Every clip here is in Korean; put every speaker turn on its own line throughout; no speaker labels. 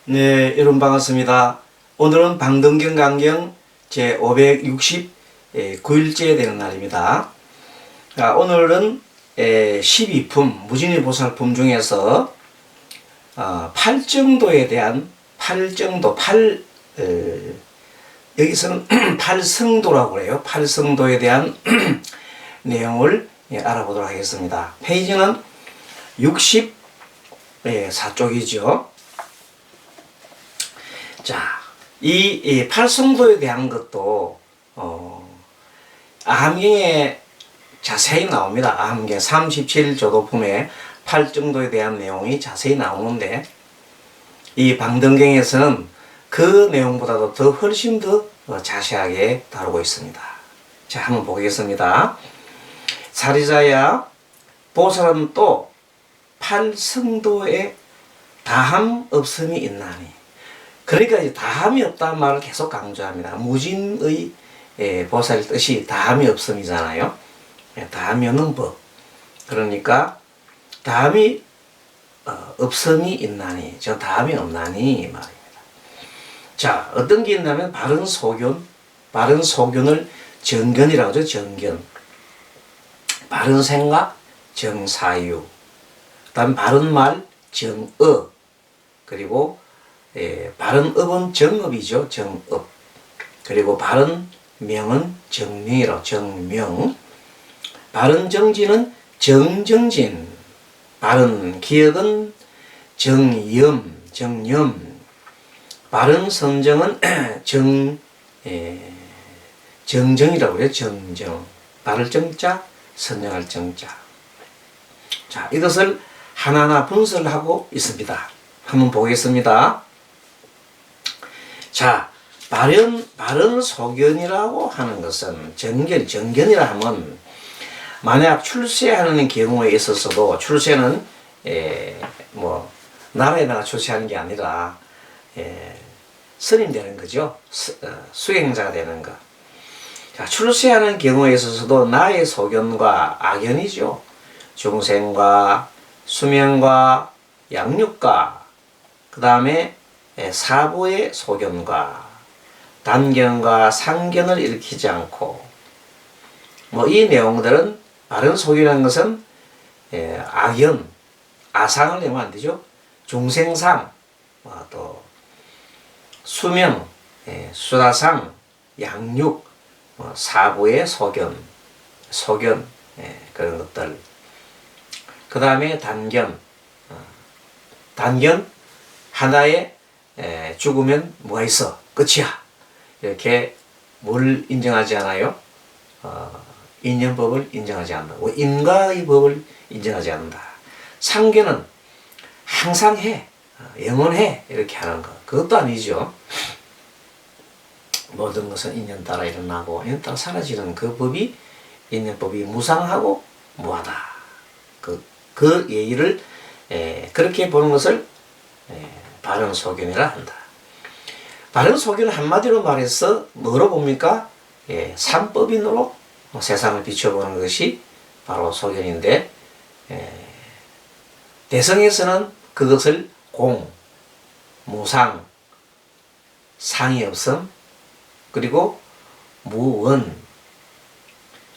네, 여러분 반갑습니다. 오늘은 방등경 강경 제569일째 되는 날입니다. 오늘은 12품, 무진의 보살품 중에서 8정도에 대한 여기서는 8성도라고 해요. 8성도에 대한 내용을 알아보도록 하겠습니다. 페이지는 64쪽이죠. 자, 이 8성도에 대한 것도 아함경에 자세히 나옵니다. 아함경 37조도품에 8정도에 대한 내용이 자세히 나오는데, 이 방등경에서는 그 내용보다도 훨씬 더 자세하게 다루고 있습니다. 자, 한번 보겠습니다. 사리자야, 보살은 또 8성도에 다함 없음이 있나니. 그러니까 이제 다함이 없다는 말을 계속 강조합니다. 무진의 보살의 뜻이 다함이 없음이잖아요. 다함이 없는 법. 그러니까 다함이 없음이 있나니, 저 다함이 없나니 말입니다. 자, 어떤 게 있냐면 바른 소견, 바른 소견을 정견이라고 하죠. 정견. 바른 생각, 정사유. 그다음 바른 말, 정어. 그리고 바른 업은 정업이죠. 정업. 그리고 바른 명은 정명이라고, 정명. 바른 정진은 정정진. 바른 기억은 정염, 정염. 바른 선정은 정정이라고 해요. 정정. 바를 정자, 선정할 정자. 자, 이것을 하나하나 분석하고 있습니다. 한번 보겠습니다. 자, 바른 소견이라고 하는 것은 정견이라 하면, 만약 출세하는 경우에 있어서도, 출세는 나라에다가 출세하는 게 아니라 스님 되는 거죠. 수행자가 되는 거. 자, 출세하는 경우에 있어서도 나의 소견과 악연이죠. 중생과 수명과 양육과, 그 다음에 사부의 소견과 단견과 상견을 일으키지 않고, 이 내용들은, 바른 소견이라는 것은 악연, 아상을 내면 안 되죠. 중생상, 또 수명, 수다상, 양육, 사부의 소견, 그런 것들. 그 다음에 단견, 하나의 죽으면 뭐가 있어? 끝이야. 이렇게 뭘 인정하지 않아요? 인연법을 인정하지 않는다. 인과의 법을 인정하지 않는다. 상견은 항상 해, 영원해, 이렇게 하는 것. 그것도 아니죠. 모든 것은 인연 따라 일어나고 인연 따라 사라지는 그 법이, 인연법이 무상하고 무하다. 그 예의를 그렇게 보는 것을 바른 소견이라 한다. 바른 소견은 한마디로 말해서 뭐로 봅니까? 삼법인으로 세상을 비춰보는 것이 바로 소견인데, 대성에서는 그것을 공, 무상, 상이 없음, 그리고 무원,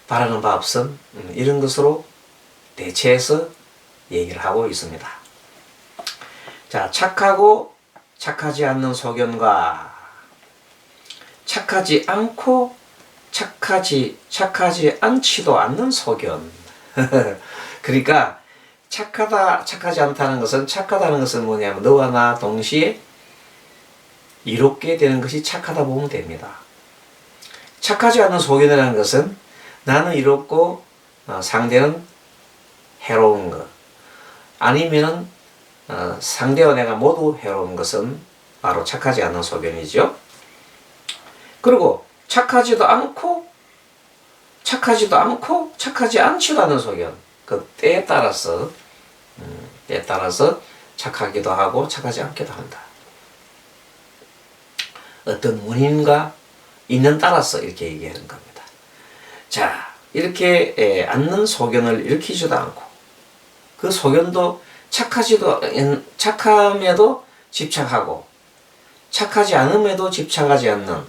바라는 바 없음, 이런 것으로 대체해서 얘기를 하고 있습니다. 자, 착하고 착하지 않는 소견과 착하지 않고 착하지 않지도 않는 소견. 그러니까 착하지 않다는 것은, 착하다는 것은 뭐냐면 너와 나 동시에 이롭게 되는 것이 착하다 보면 됩니다. 착하지 않는 소견이라는 것은 나는 이롭고 상대는 해로운 것, 아니면은 상대와 내가 모두 해로운 것은 바로 착하지 않는 소견이죠. 그리고 착하지도 않고 착하지 않지도 않은 소견. 그 때에 따라서 착하기도 하고 착하지 않기도 한다. 어떤 원인과 인연 따라서 이렇게 얘기하는 겁니다. 자, 이렇게 않는 소견을 일으키지도 않고, 그 소견도 착함에도 집착하고 착하지 않음에도 집착하지 않는,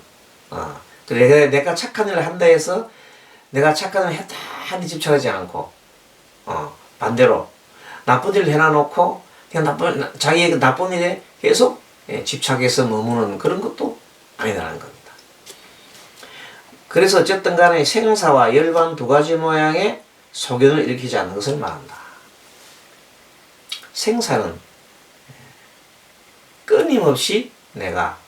그래 내가 착한 일을 한다 해서 내가 착한 일을 했다 하니 집착하지 않고, 반대로 나쁜 일을 해놔놓고 그냥 자기의 나쁜 일에 계속 집착해서 머무는 그런 것도 아니라는 겁니다. 그래서 어쨌든 간에 생사와 열반 두 가지 모양의 소견을 일으키지 않는 것을 말한다. 생사는 끊임없이 내가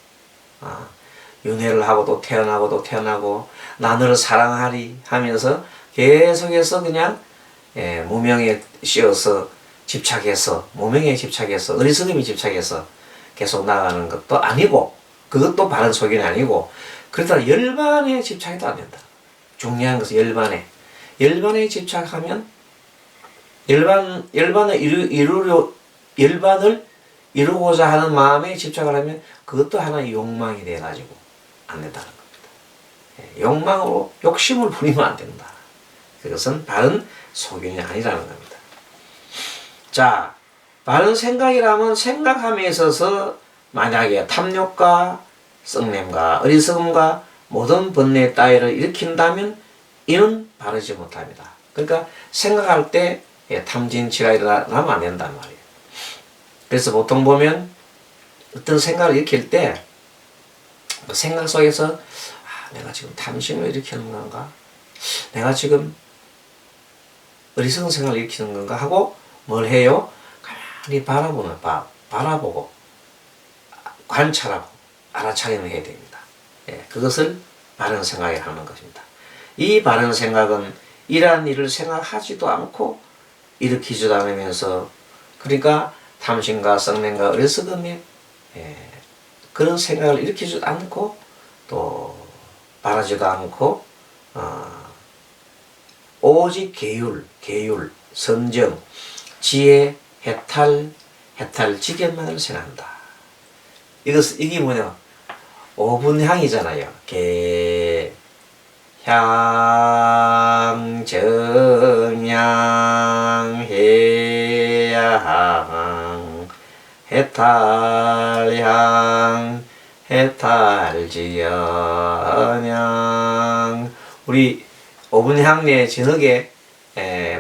윤회를 하고 또 태어나고 또 태어나고 나 너를 사랑하리 하면서 계속해서 그냥 무명에 씌어서 집착해서 무명에 집착해서 어리석음이 집착해서 계속 나가는 것도 아니고 그것도 바른 소견이 아니고 그렇다고 열반에 집착해도 안 된다. 중요한 것은 열반에 집착하면 열반을 이루고자 하는 마음에 집착을 하면 그것도 하나의 욕망이 돼가지고 안 된다는 겁니다. 욕망으로 욕심을 부리면 안 된다. 그것은 바른 소견이 아니라는 겁니다. 자, 바른 생각이라면 생각함에 있어서 만약에 탐욕과 썩냄과 어리석음과 모든 번뇌 따위를 일으킨다면 이는 바르지 못합니다. 그러니까 생각할 때 탐진치가 일어나면 안 된단 말이에요. 그래서 보통 보면 어떤 생각을 일으킬 때 그 생각 속에서 내가 지금 탐심을 일으키는 건가? 내가 지금 어리석은 생각을 일으키는 건가? 하고 뭘 해요? 가만히 바라보고 관찰하고 알아차림을 해야 됩니다. 그것을 바른 생각이라고 하는 것입니다. 이 바른 생각은 이러한 일을 생각하지도 않고 일으키지도 않으면서 그러니까 탐심과 썩냄과 어리석음에 그런 생각을 일으키지도 않고 또 바라지도 않고 오직 계율, 선정, 지혜, 해탈, 직연만을 생각한다. 이게 뭐냐? 오분향이잖아요. 개향, 정향, 해향, 해탈향, 해탈지연향. 우리 오분향내 저녁에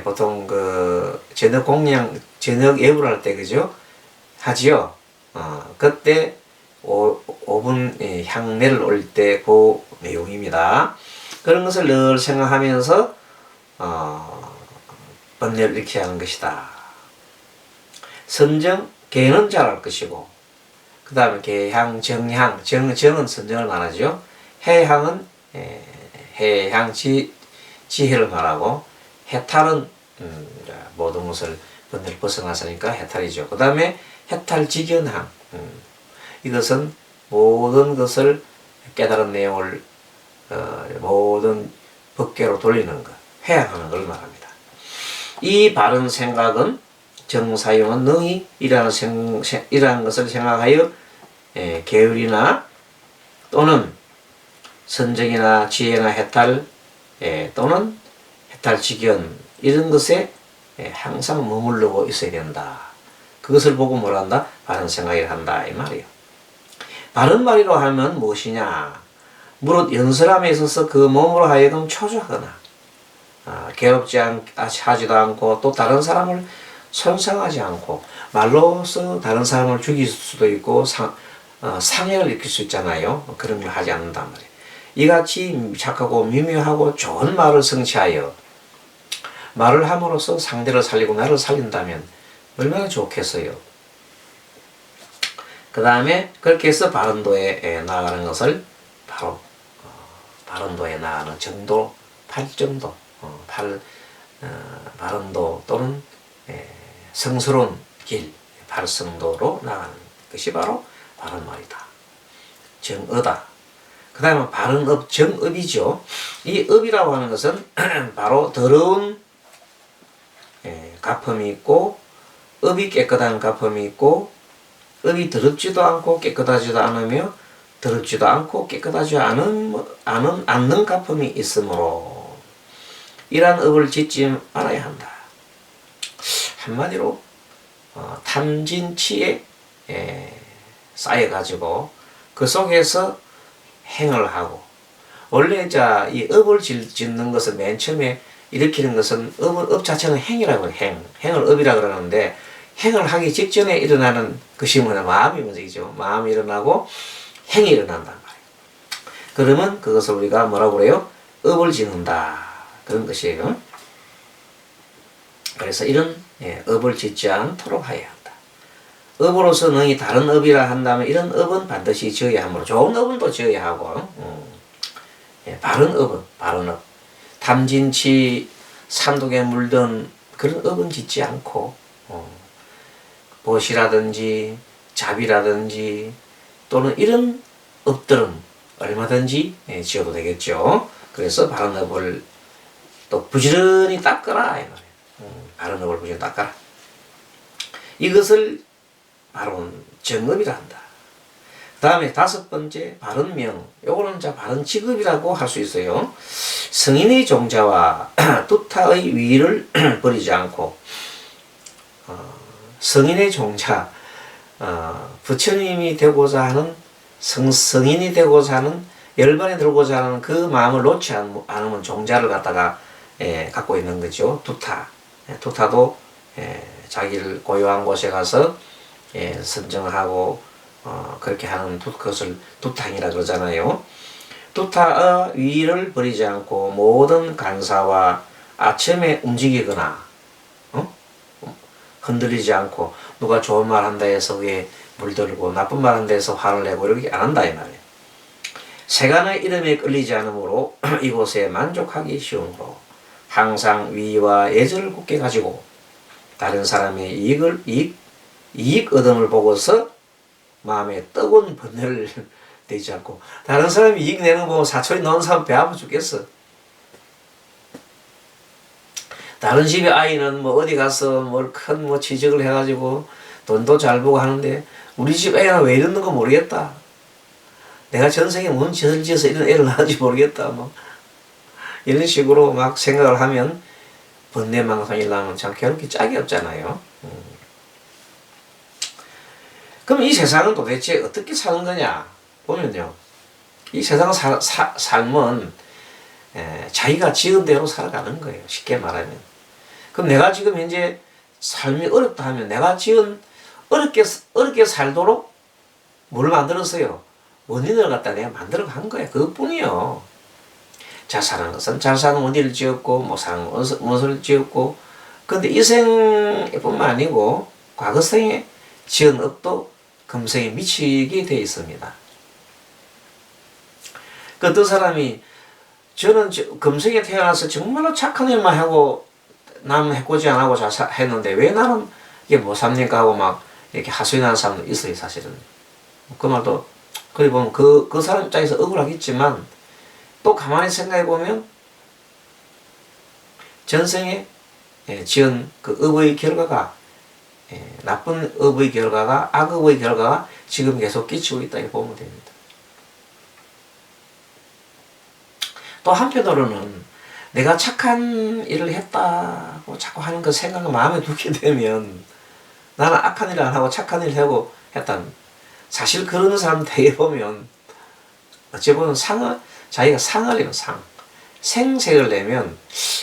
보통 그 저녁 공양, 저녁 예불 할 때 그죠? 하지요. 그때 5분 향내를 올 때 그 내용입니다. 그런 것을 늘 생각하면서 번뇌를 일으키게 하는 것이다. 선정, 개는 잘할 것이고 그 다음에 개향, 정향, 정은 선정을 말하죠. 해향은 해향, 지혜를 말하고 해탈은 모든 것을 번뇌를 벗어나서니까 해탈이죠. 그 다음에 해탈직연향, 이것은 모든 것을 깨달은 내용을 모든 법계로 돌리는 것, 회양하는 걸 말합니다. 이 바른 생각은 정사용은 능히 이러한 것을 생각하여 계율이나 또는 선정이나 지혜나 해탈 또는 해탈직연 이런 것에 항상 머무르고 있어야 된다. 그것을 보고 뭐라 한다? 바른 생각이라 한다 이 말이에요. 바른 말이라고 하면 무엇이냐? 무릇 연설함에 있어서 그 몸으로 하여금 초조하거나 괴롭지 하지도 않고 또 다른 사람을 손상하지 않고 말로서 다른 사람을 죽일 수도 있고 상해를 일으킬 수 있잖아요. 그런 걸 하지 않는단 말이에요. 이같이 착하고 미묘하고 좋은 말을 성취하여 말을 함으로써 상대를 살리고 나를 살린다면 얼마나 좋겠어요. 그 다음에 그렇게 해서 바른도에 나아가는 것을 바로 바른도에 나아가는 정도, 팔정도, 바른도 또는 성스러운 길, 발성도로 나가는 것이 바로 바른 말이다. 정의다. 그 다음에 바른 업, 정업이죠. 이 업이라고 하는 것은 바로 더러운 가품이 있고 업이 깨끗한 가품이 있고 업이 더럽지도 않고 깨끗하지도 않으며 더럽지도 않고 깨끗하지 않는 가품이 있으므로 이러한 업을 짓지 말아야 한다. 한마디로 탐진치에 쌓여가지고 그 속에서 행을 하고, 원래 이 업을 짓는 것은 맨 처음에 일으키는 것은 업 자체는 행이라고 해요. 행을 업이라 그러는데, 행을 하기 직전에 일어나는 것이 뭐냐, 마음이 먼저이죠. 마음이 일어나고 행이 일어난단 말이에요. 그러면 그것을 우리가 뭐라고 그래요? 업을 짓는다, 그런 것이에요. 그래서 이런 업을 짓지 않도록 하여야 한다. 업으로서 너희 다른 업이라 한다면 이런 업은 반드시 지어야 하므로, 좋은 업은 또 지어야 하고, 바른 업은 바른 업, 탐진치 산독에 물든 그런 업은 짓지 않고, 보시라든지 잡이라든지 또는 이런 업들은 얼마든지 지어도 되겠죠. 그래서 바른 업을 또 부지런히 닦아라, 이 말이에요. 바른 업을 부지런히 닦아라. 이것을 바로 정업이라 한다. 그 다음에 5번째 바른 명, 요거는 바른 직업이라고 할 수 있어요. 성인의 종자와 뚜타의 위를 버리지 않고, 성인의 종자, 부처님이 되고자 하는, 성인이 되고자 하는, 열반에 들고자 하는 그 마음을 놓지 않으면 종자를 갖다가 갖고 있는 거죠. 뚜타. 뚜타도 자기를 고요한 곳에 가서 선정하고 그렇게 하는 그것을 뚜탕이라 그러잖아요. 뚜타의 위를 버리지 않고 모든 간사와 아첨에 움직이거나 흔들리지 않고, 누가 좋은 말 한다 해서 그게 물들고 나쁜 말 한다 해서 화를 내고 이렇게 안 한다 이 말이에요. 세간의 이름에 끌리지 않으므로 이곳에 만족하기 쉬우므로 항상 위와 예절을 굳게 가지고 다른 사람의 이익 얻음을 보고서 마음에 뜨거운 번뇌를 내지 않고, 다른 사람이 이익 내는 거 보고 사촌이 넣은 사람 배 아파 죽겠어. 다른 집의 아이는 어디 가서 큰 취직을 해가지고 돈도 잘 벌고 하는데, 우리 집 애는 왜 이러는 거 모르겠다. 내가 전생에 뭔 짓을 지어서 이런 애를 낳았는지 모르겠다. 이런 식으로 막 생각을 하면 번뇌망상이 나면 참 괴롭기 짝이 없잖아요. 그럼 이 세상은 도대체 어떻게 사는 거냐 보면요, 이 세상 삶은 자기가 지은 대로 살아가는 거예요. 쉽게 말하면. 그럼 내가 지금 현재 삶이 어렵다 하면 내가 지은 어렵게 살도록 뭘 만들었어요? 원인을 갖다 내가 만들어 간 거야. 그것뿐이요. 잘 사는 것은 잘 사는 원인을 지었고, 못 사는 것을 지었고, 근데 이 생뿐만 아니고 과거 생에 지은 업도 금생에 미치게 되어 있습니다. 그 어떤 사람이, 저는 금생에 태어나서 정말로 착한 일만 하고 남은 해코지 안 하고 잘 했는데 왜 나는 이게 못 삽니까 하고 막 이렇게 하소연하는 사람도 있어요, 사실은. 그 말도, 그리 보면 그 사람 입장에서 억울하겠지만, 또 가만히 생각해 보면 전생에 지은 그 업의 결과가, 나쁜 업의 결과가, 악업의 결과가 지금 계속 끼치고 있다, 이렇게 보면 됩니다. 또 한편으로는 내가 착한 일을 했다고 자꾸 하는 그 생각을 마음에 두게 되면, 나는 악한 일을 안 하고 착한 일을 하고 했다는, 사실 그런 사람 되게 보면 어찌 보면 자기가 상을 내면 생색을 내면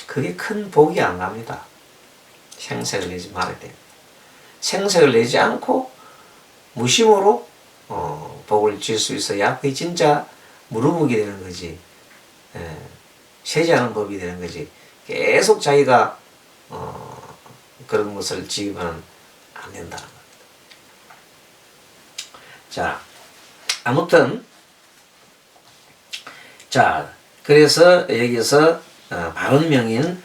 그게 큰 복이 안 납니다. 생색을 내지 말아야 돼요. 생색을 내지 않고 무심으로 복을 줄 수 있어야 그게 진짜 무르묵이 되는 거지, 세지 않은 법이 되는 거지. 계속 자기가 그런 것을 지으면 안 된다는 겁니다. 자, 아무튼 자, 그래서 여기서 바른 명인,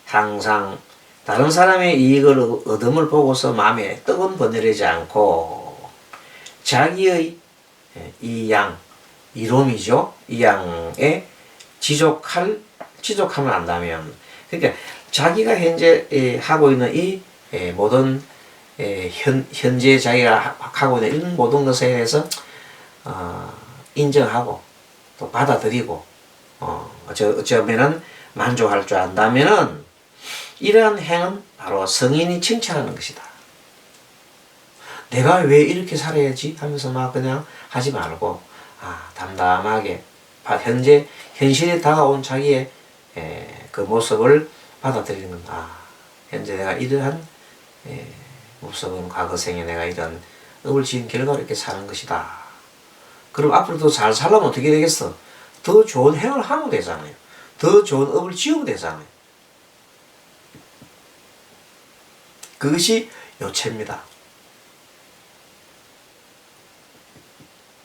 항상 다른 사람의 이익을 얻음을 보고서 마음에 뜨거운 번뇌되지 않고 자기의 이롬이죠. 이 양에 지족하면 안다면, 그러니까 자기가 현재 하고 있는 이 모든 현재 자기가 하고 있는 이런 모든 것에 대해서 인정하고 또 받아들이고 어쩌면은 만족할 줄 안다면은, 이러한 행은 바로 성인이 칭찬하는 것이다. 내가 왜 이렇게 살아야지 하면서 막 그냥 하지 말고 담담하게 현실에 다가온 자기의 그 모습을 받아들이는 건 현재 내가 이러한 모습은 과거 생에 내가 이런 업을 지은 결과로 이렇게 사는 것이다. 그럼 앞으로도 잘 살려면 어떻게 되겠어? 더 좋은 행을 하면 되잖아요. 더 좋은 업을 지으면 되잖아요. 그것이 요체입니다.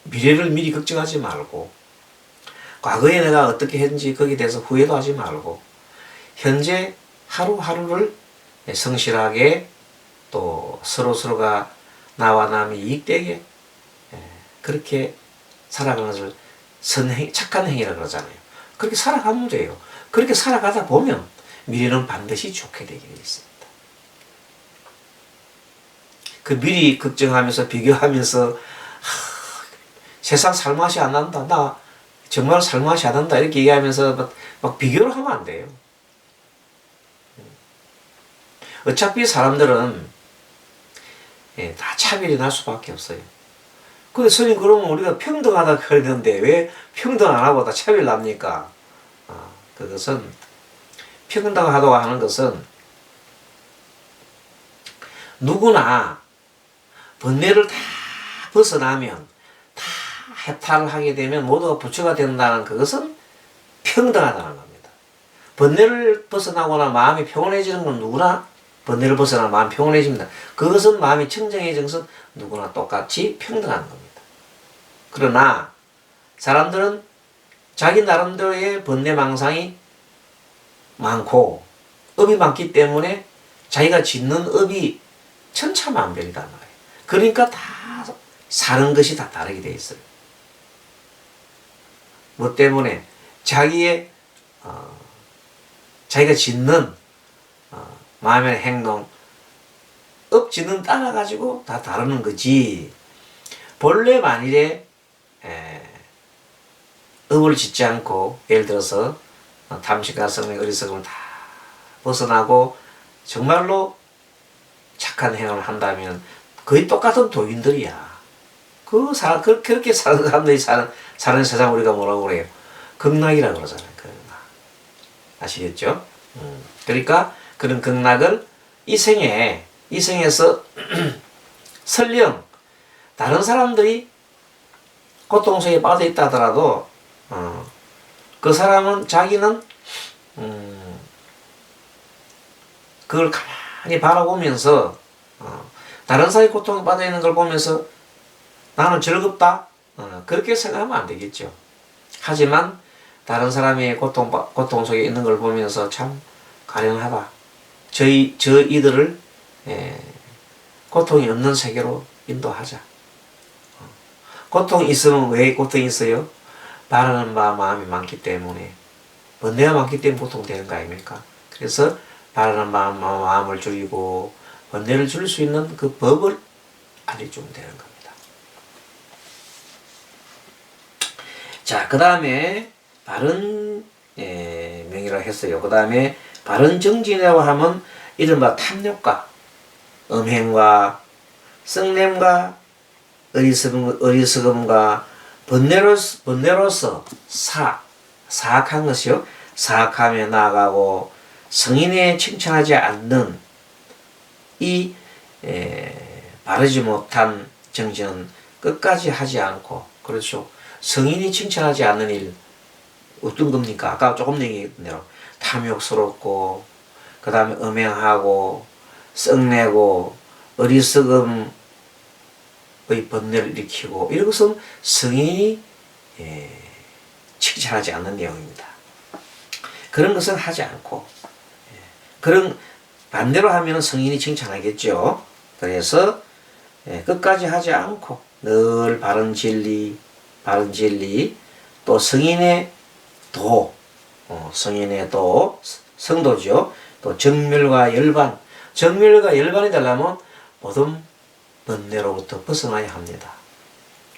미래를 미리 걱정하지 말고 과거에 내가 어떻게 했는지 거기에 대해서 후회도 하지 말고 현재 하루하루를 성실하게 또 서로가 나와 남이 이익되게 그렇게 살아가는 것을 착한 행위라고 그러잖아요. 그렇게 살아가면 돼요. 그렇게 살아가다 보면 미래는 반드시 좋게 되게 되어 있습니다. 그 미리 걱정하면서 비교하면서 세상 살맛이 안 난다. 나 정말 살맛이 안 난다. 이렇게 얘기하면서 막 비교를 하면 안 돼요. 어차피 사람들은 다 차별이 날 수밖에 없어요. 근데 스님 그러면 우리가 평등하다 그러는데 왜 평등 안 하고 다 차별 납니까? 그것은 평등하다고 하는 것은 누구나 번뇌를 다 벗어나면 다 해탈을 하게 되면 모두가 부처가 된다는 그것은 평등하다는 겁니다. 번뇌를 벗어나거나 마음이 평온해지는 건 누구나 번뇌를 벗어나 마음이 평온해집니다. 그것은 마음이 청정해진 것은 누구나 똑같이 평등한 겁니다. 그러나 사람들은 자기 나름대로의 번뇌망상이 많고 업이 많기 때문에 자기가 짓는 업이 천차만별이단 말이에요. 그러니까 다 사는 것이 다 다르게 돼 있어요. 뭐 때문에 자기가 짓는 마음의 행동, 업지는 따라가지고 다 다르는 거지. 본래 만일에 업을 짓지 않고 예를 들어서 탐식과 성의 어리석음을 다 벗어나고 정말로 착한 행동을 한다면 거의 똑같은 도인들이야. 그렇게 사는 사람들이 사는 세상 우리가 뭐라고 그래요? 극락이라고 그러잖아요. 극락. 아시겠죠? 그러니까 그런 극락을 이 생에서 설령 다른 사람들이 고통 속에 빠져 있다 하더라도 그 사람은 자기는 그걸 가만히 바라보면서 다른 사람이 고통에 빠져 있는 걸 보면서 나는 즐겁다 그렇게 생각하면 안 되겠죠. 하지만 다른 사람이 고통 속에 있는 걸 보면서 참 가련하다. 이들을 고통이 없는 세계로 인도하자. 고통이 있으면 왜 고통이 있어요? 바라는 마음이 많기 때문에 번뇌가 많기 때문에 고통되는 거 아닙니까? 그래서 바라는 마음을 줄이고 번뇌를 줄일 수 있는 그 법을 알려주면 되는 겁니다. 자, 그 다음에 바른 명이라고 했어요. 그 다음에 바른 정진이라고 하면 이른바 탐욕과 음행과 썩냄과 어리석음과 번뇌로서 사악한 것이요. 사악함에 나아가고 성인에 칭찬하지 않는 이 바르지 못한 정진은 끝까지 하지 않고, 그렇죠. 성인이 칭찬하지 않는 일 어떤 겁니까? 아까 조금 얘기했던 대로 탐욕스럽고 그 다음에 음행하고 썩내고 어리석음의 번뇌를 일으키고 이런 것은 성인이 칭찬하지 않는 내용입니다. 그런 것은 하지 않고 그런 반대로 하면 성인이 칭찬하겠죠. 그래서 끝까지 하지 않고 늘 바른 진리 또 성인의 성도죠. 또 정멸과 열반이 되려면 모든 번뇌로부터 벗어나야 합니다.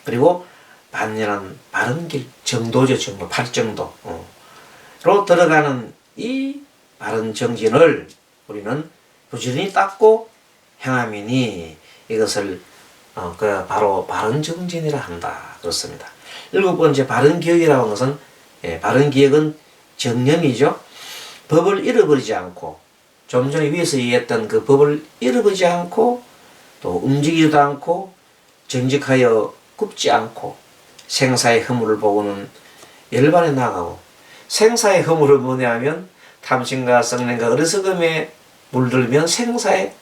그리고 반연한 바른 길, 정도죠. 정도, 팔정도로 들어가는 이 바른 정진을 우리는 부지런히 닦고 행하미니 이것을 그 바로 바른정진이라 한다. 그렇습니다. 일곱 번째 바른기억이라고 하는 것은 바른기억은 정념이죠. 법을 잃어버리지 않고 좀 전에 위에서 얘기했던 그 법을 잃어버리지 않고 또 움직이지도 않고 정직하여 굽지 않고 생사의 허물을 보고는 열반에 나가고 생사의 허물은 뭐냐면 탐심과 성냄과 어리석음에 물들면 생사의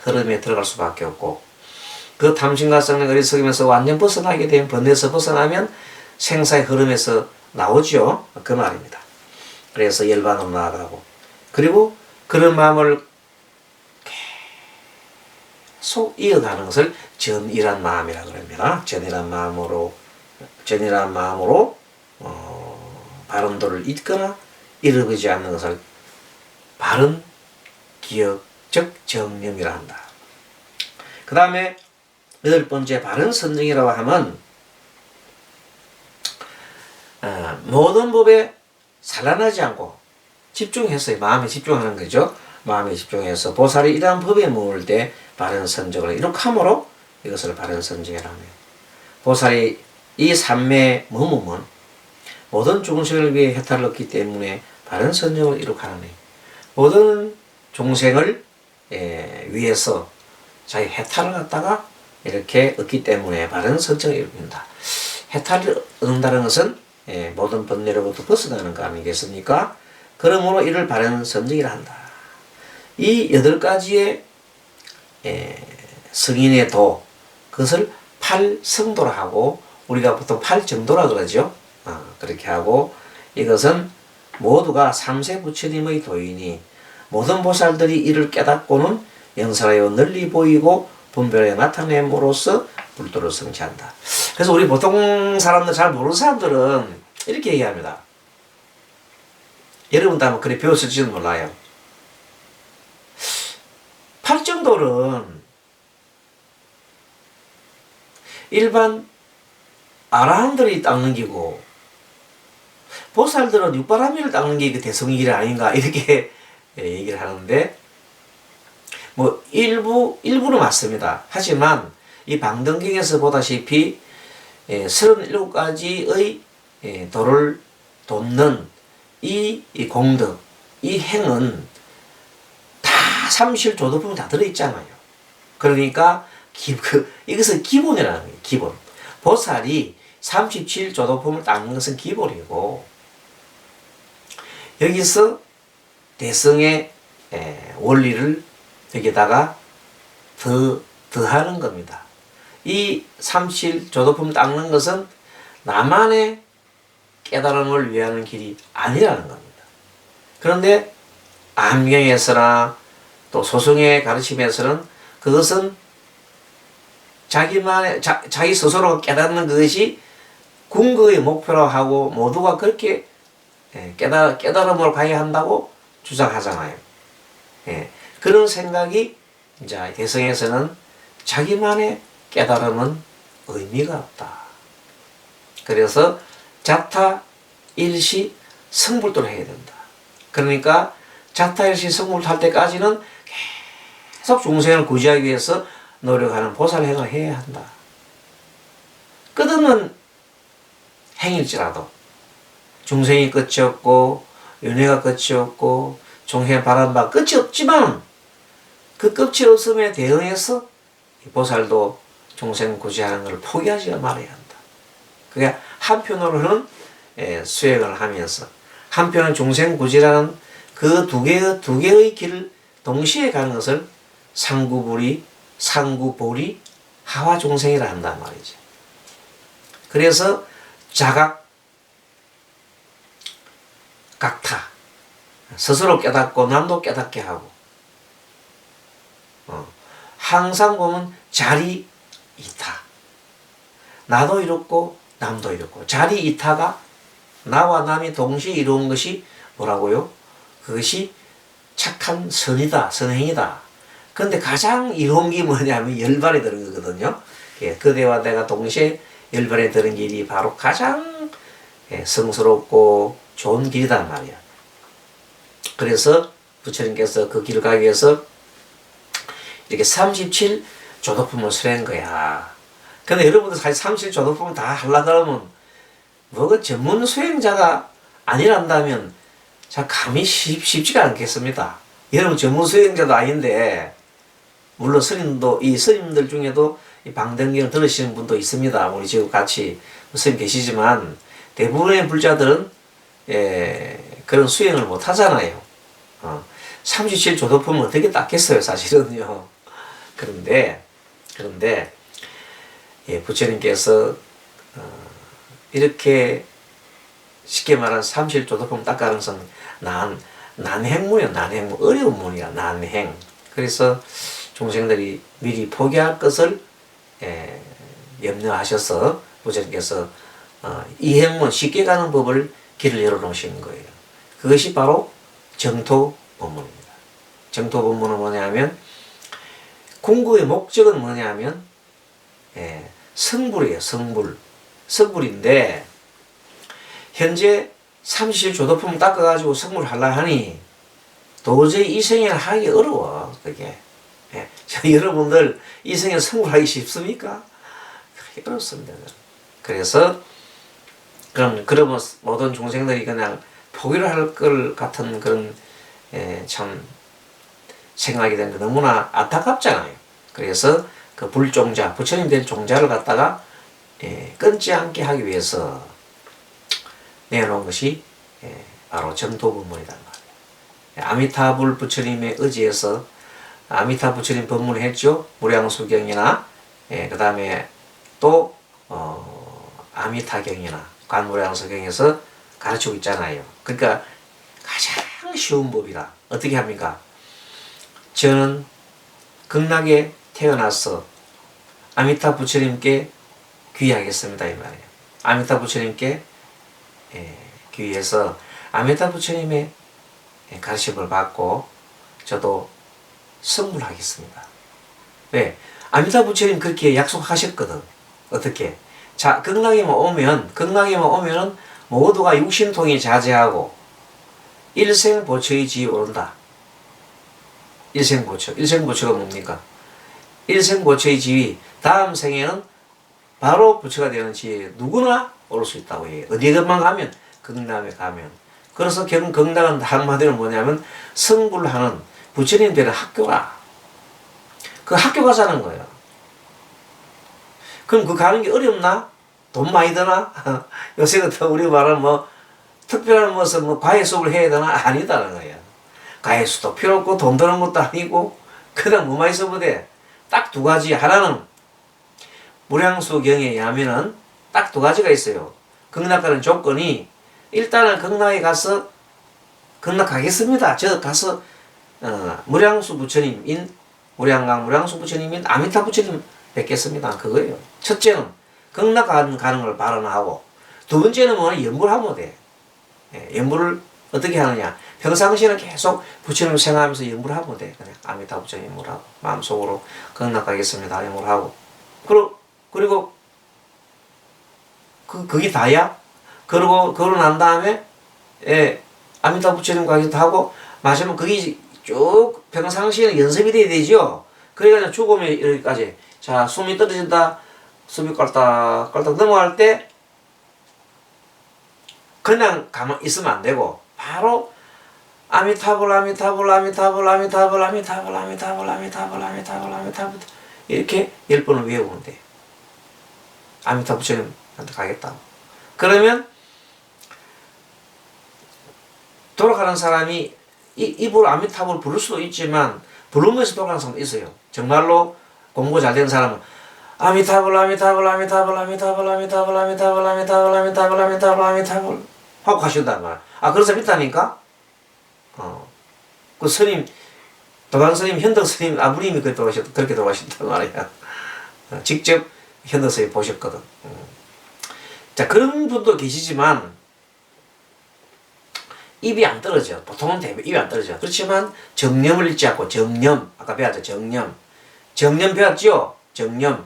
흐름에 들어갈 수밖에 없고 그 탐심과 성냄과 어리석음에서 완전 벗어나게 되면 번뇌에서 벗어나면 생사의 흐름에서 나오죠. 그 말입니다. 그래서 열반으로 나아가고 그리고 그런 마음을 계속 이어가는 것을 전이란 마음이라고 합니다. 전이란 마음으로 바른 도를 잇거나 잃어버리지 않는 것을 바른 기억 즉 정념이라 한다. 그 다음에 여덟 번째 바른 선정이라고 하면 모든 법에 산란하지 않고 집중해서 마음에 집중하는 거죠. 마음에 집중해서 보살이 이러한 법에 머물 때 바른 선정을 이룩함으로 이것을 바른 선정이라고 합니다. 보살이 이 삼매에 머무면 모든 중생을 위해 해탈을 얻기 때문에 바른 선정을 이룩하는 데 모든 종생을 위해서 자기 해탈을 갖다가 이렇게 얻기 때문에 바른 선정을 이룩한다. 해탈을 얻는다는 것은 모든 번뇌로부터 벗어나는 거 아니겠습니까? 그러므로 이를 바른 선정이라 한다. 이 8가지의 성인의 도 그것을 8성도라 하고 우리가 보통 8정도라 그러죠. 그렇게 하고 이것은 모두가 삼세 부처님의 도이니 모든 보살들이 이를 깨닫고는 영설하여 널리 보이고 분별에 나타냄으로써 불도를 성취한다. 그래서 우리 보통 사람들 잘 모르는 사람들은 이렇게 얘기합니다. 여러분도 아마 그래 배웠을지도 몰라요. 팔정도는 일반 아라한들이 닦는 기고 보살들은 육바라밀을 닦는 게 대성의 길 아닌가 이렇게 얘기를 하는데 뭐 일부는 맞습니다. 하지만 이 방등경에서 보다시피 37가지의 도를 돕는 이 공덕, 이 행은 다 삼실조도품이 다 들어있잖아요. 그러니까 이것은 기본이라는 거예요. 기본. 보살이 37조도품을 닦는 것은 기본이고 여기서 대성의 원리를 여기다가 더하는 겁니다. 이 37조도품 닦는 것은 나만의 깨달음을 위하는 길이 아니라는 겁니다. 그런데 암경에서나 또 소승의 가르침에서는 그것은 자기 스스로 깨닫는 그것이 궁극의 목표로 하고 모두가 그렇게 깨달음으로 가야 한다고 주장하잖아요. 그런 생각이 이제 대성에서는 자기만의 깨달음은 의미가 없다. 그래서 자타 일시 성불도를 해야 된다. 그러니까 자타 일시 성불을 할 때까지는 계속 중생을 구제하기 위해서 노력하는 보살행을 해야 한다. 끝없는 행일지라도 중생이 끝이 없고 윤회가 끝이 없고 종생 바람바 끝이 없지만 그 끝이 없음에 대응해서 보살도 중생 구제하는 것을 포기하지 말아야 한다. 그게 한편으로는 수행을 하면서 한편은 중생 구제라는 그 두 개의 길을 동시에 가는 것을 상구보리 하와 중생이라 한단 말이죠. 그래서 자각 각타 스스로 깨닫고 남도 깨닫게 하고 항상 보면 자리 이타 나도 이롭고 남도 이롭고 자리 이타가 나와 남이 동시에 이루는 것이 뭐라고요? 그것이 착한 선이다 선행이다. 근데 가장 이로운 게 뭐냐면 열반에 드는 거거든요. 그대와 내가 동시에 열반에 드는 길이 바로 가장 성스럽고 좋은 길이단 말이야. 그래서 부처님께서 그 길을 가기 위해서 이렇게 37 조도품을 수행한 거야. 근데 여러분들 사실 37 조도품을 다 하려고 그러면 뭐가 전문 수행자가 아니란다면 자 감이 쉽지가 않겠습니다. 여러분 전문 수행자도 아닌데 물론 스님도 이 스님들 중에도 이 방등경을 들으시는 분도 있습니다. 우리 지금 같이 스님 계시지만 대부분의 불자들은 그런 수행을 못 하잖아요. 37 조도품은 어떻게 닦겠어요, 사실은요. 그런데 부처님께서 이렇게 쉽게 말하는 37 조도품 닦아가는 것은 난행문이야, 난행문. 어려운 문이야, 난행. 그래서 중생들이 미리 포기할 것을 염려하셔서 부처님께서 이 행문 쉽게 가는 법을 길을 열어놓으시는 거예요. 그것이 바로 정토법문입니다. 정토법문은 뭐냐면 궁극의 목적은 뭐냐면 성불이에요. 성불인데 현재 37 조도품 닦아가지고 성불을 하려 하니 도저히 이 생에는 하기 어려워. 그게 여러분들 이 생에 성불하기 쉽습니까? 어렵습니다. 그래서 그러면 모든 중생들이 그냥 포기를 할 것 같은 그런 참 생각이 되는 게 너무나 안타깝잖아요. 그래서 그 불종자, 부처님 될 종자를 갖다가 끊지 않게 하기 위해서 내놓은 것이 바로 정토법문이란 말이에요. 아미타불 부처님의 의지에서 아미타 부처님 법문을 했죠. 무량수경이나 그 다음에 또 아미타경이나 관무량수경에서 가르치고 있잖아요. 그러니까 가장 쉬운 법이라 어떻게 합니까? 저는 극락에 태어나서 아미타 부처님께 귀의하겠습니다 이 말이에요. 아미타 부처님께 귀의해서 아미타 부처님의 가르침을 받고 저도 성불하겠습니다. 왜? 아미타 부처님 그렇게 약속하셨거든. 어떻게? 자, 극락에만 오면은 모두가 육신통이 자제하고 일생보처의 지위 오른다. 일생보처가 뭡니까? 일생보처의 지위, 다음 생에는 바로 부처가 되는 지위에 누구나 오를 수 있다고 해요. 어디에만 가면, 극락에 가면. 그래서 결국 극락은 한마디로 뭐냐면 성불하는 부처님 되는 학교라. 그 학교 가자는 거예요. 그럼 그 가는 게 어렵나? 돈 많이 드나? 요새 같은 우리 말은 특별한 무슨 과외 수업을 해야 되나? 아니다는 거예요. 과외 수도 필요 없고 돈 드는 것도 아니고 그냥 뭐만 있어도 돼. 딱 두 가지. 하나는 무량수경에 의하면은 딱 두 가지가 있어요. 극락 가는 조건이 일단은 극락에 가서 극락 가겠습니다. 저 가서 무량수 부처님인 무량수 부처님인 아미타 부처님 뵙겠습니다. 그거예요. 첫째는 극락 가는 걸 발언하고 두 번째는 연불을 하면 돼. 연불을 어떻게 하느냐? 평상시에는 계속 부처님을 생각하면서 연불을 하면 돼. 그냥 아미타 부처님 연불을 하고 마음속으로 극락 가겠습니다. 연불을 하고 그리고 그게 다야? 그러고 난 다음에 아미타 부처님 가기도 하고 마지막 그게 쭉 평상시에는 연습이 돼야 되죠. 그래가지고 죽음에 이르기까지 자 숨이 떨어진다. 숨이 깔딱깔딱 넘어갈 때 그냥 가만 있으면 안 되고 바로 아미타불 이렇게 10번을 외우면 돼. 아미타 부처님한테 가겠다. 그러면 돌아가는 사람이 입으로 아미타불을 부를 수도 있지만 부르면서 돌아가는 사람도 있어요. 정말로 공부 잘 되는 사람은 아미타불 하고 가신단 말이야. 그런 사람 있다니까? 그 스님, 도관 스님, 현덕 스님, 아버님이 그렇게 돌아가셨단 말이야. 직접 현덕 스님 보셨거든. 자, 그런 분도 계시지만, 입이 안 떨어져. 보통은 입이 안 떨어져. 그렇지만, 정념을 잃지 않고, 아까 배웠죠, 정념 배웠죠? 정념.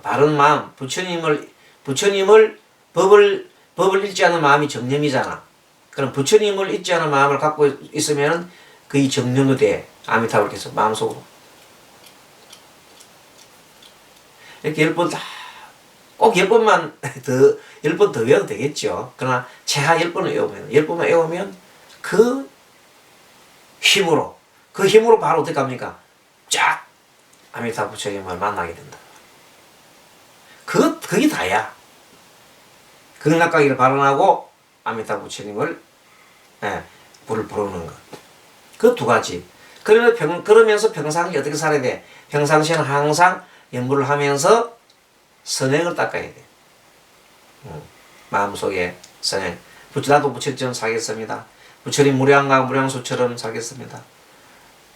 바른 마음, 부처님을 법을 잊지 않은 마음이 정념이잖아. 그럼 부처님을 잊지 않은 마음을 갖고 있으면 그이 정념이 돼. 아미타불께서 마음속으로. 이렇게 10번 꼭 10번만 더 10번 더 외워도 되겠죠. 그러나 최하 10번을 외우면 10번만 외우면 그 힘으로 바로 어떻게 합니까? 쫙 아미타불 부처님을 만나게 된다. 그게 다야. 극락가기를 발언하고 아미타불 부처님을 불을 부르는 것. 그 두 가지. 그러면서 평상시 어떻게 살아야 돼? 평상시에는 항상 연불을 하면서 선행을 닦아야 돼. 마음속에 선행. 나도 부처님처럼 살겠습니다. 부처님 무량과 무량수처럼 살겠습니다.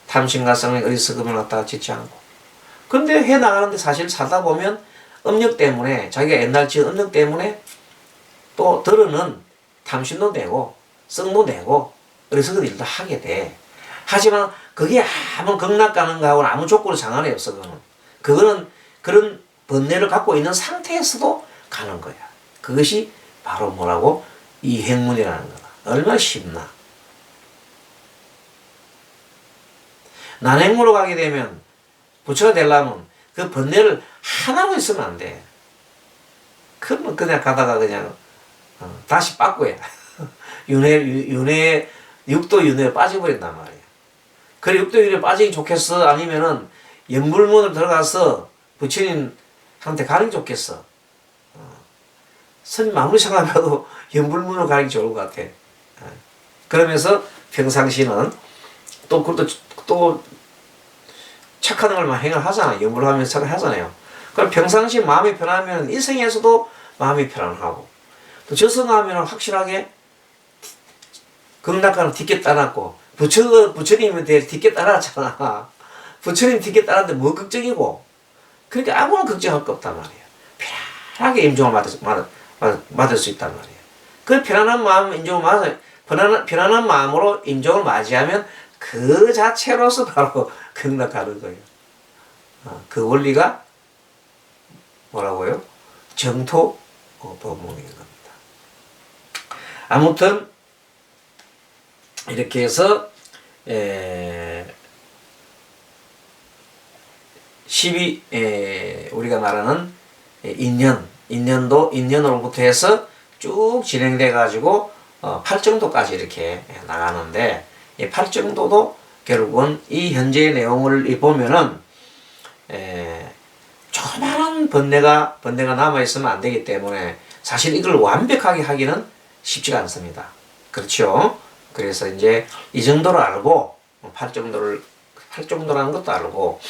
탐심과 성의 어리석음을 갖다가 짓지 않고. 근데 해나가는데 사실 살다 보면 업력 때문에, 자기가 옛날 지은 업력 때문에 또 들어는 탐심도 내고 성도 내고 어리석은 일도 하게 돼. 하지만 그게 아무 극락 가는 거하고는 아무 조건이 상관이 없어. 그거는 그런 번뇌를 갖고 있는 상태에서도 가는 거야. 그것이 바로 뭐라고? 이행문이라는 거다. 얼마나 쉽나. 난행무로 가게 되면 부처가 되려면 그 번뇌를 하나로 있으면 안 돼. 그러면 그냥 가다가 그냥 다시 빠꾸야. 육도 윤회에 빠져버린단 말이야. 그래 육도 윤회에 빠지기 좋겠어? 아니면은 연불문을 들어가서 부처님한테 가는 게 좋겠어? 스님 아무리 생각해도 연불문으로 가는 게 좋을 것 같아. 그러면서 평상시는 또 착한 걸만 행을 하잖아. 연불을 하면서 착을 하잖아요. 그럼 평상시 마음이 편하면 일생에서도 마음이 편안하고, 또 저승하면 확실하게 극락가는 뒷게 따랐고, 부처님에 대해 뒷게 따랐잖아. 부처님 뒷게 따랐는데 뭐 걱정이고. 그러니까 아무런 걱정할 거 없단 말이야. 편안하게 임종을 받을 수 있단 말이야. 그 편안한 마음, 편안한 마음으로 임종을 맞이하면 그 자체로서 바로 극락가는 거예요. 그 원리가 뭐라고요? 정토 법문인 겁니다. 아무튼 이렇게 해서 12 우리가 말하는 인년으로부터 해서 쭉 진행돼 가지고 8정도까지 이렇게 나가는데, 이 8정도도 결국은 이 현재의 내용을 보면은 조그마한 번뇌가 남아있으면 안 되기 때문에 사실 이걸 완벽하게 하기는 쉽지가 않습니다. 그렇죠? 그래서 이제 이 정도로 알고 8정도라는 것도 알고,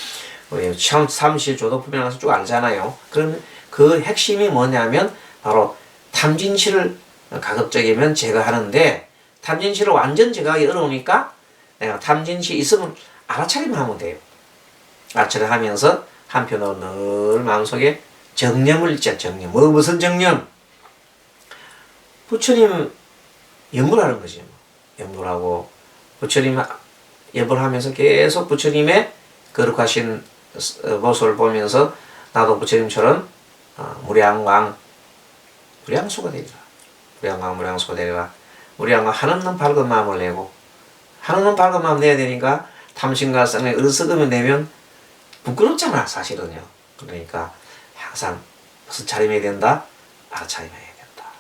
삼시 조도품이라서 쭉 알잖아요. 그럼 그 핵심이 뭐냐면 바로 탐진치를 가급적이면 제거하는데, 탐진치를 완전 제거하기 어려우니까 내가 탐진치 있으면 알아차리만 하면 돼요. 알아차리 하면서 한편으로 늘 마음속에 정념을 읽자. 정념. 무슨 정념? 부처님 연불하는 거지. 연불하고 부처님 연불하면서 계속 부처님의 거룩하신 모습을 보면서 나도 부처님처럼 무량수가 되리라. 무량과 한없는 밝은 마음을 내고, 한없는 밝은 마음 내야 되니까 탐심과 성의 어리석음을 내면 부끄럽잖아, 사실은요. 그러니까 항상 무슨 차림해야 된다? 알아차림해야 된다.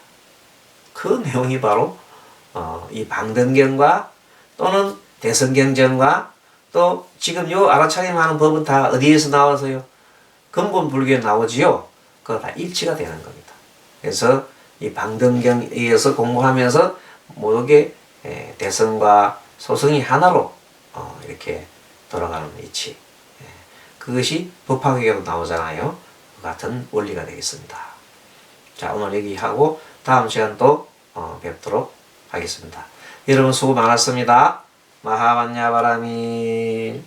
그 내용이 바로 이 방등경과 또는 대성경전과 또 지금 요 알아차림하는 법은 다 어디에서 나와서요? 근본 불교에 나오지요. 그거 다 일치가 되는 겁니다. 그래서 이 방등경에 의해서 공부하면서 모두게 대성과 소성이 하나로 이렇게 돌아가는 위치. 그것이 법화계에도 나오잖아요. 그 같은 원리가 되겠습니다. 자, 오늘 여기하고 다음 시간 또 뵙도록 하겠습니다. 여러분 수고 많았습니다. 마하반야바라미.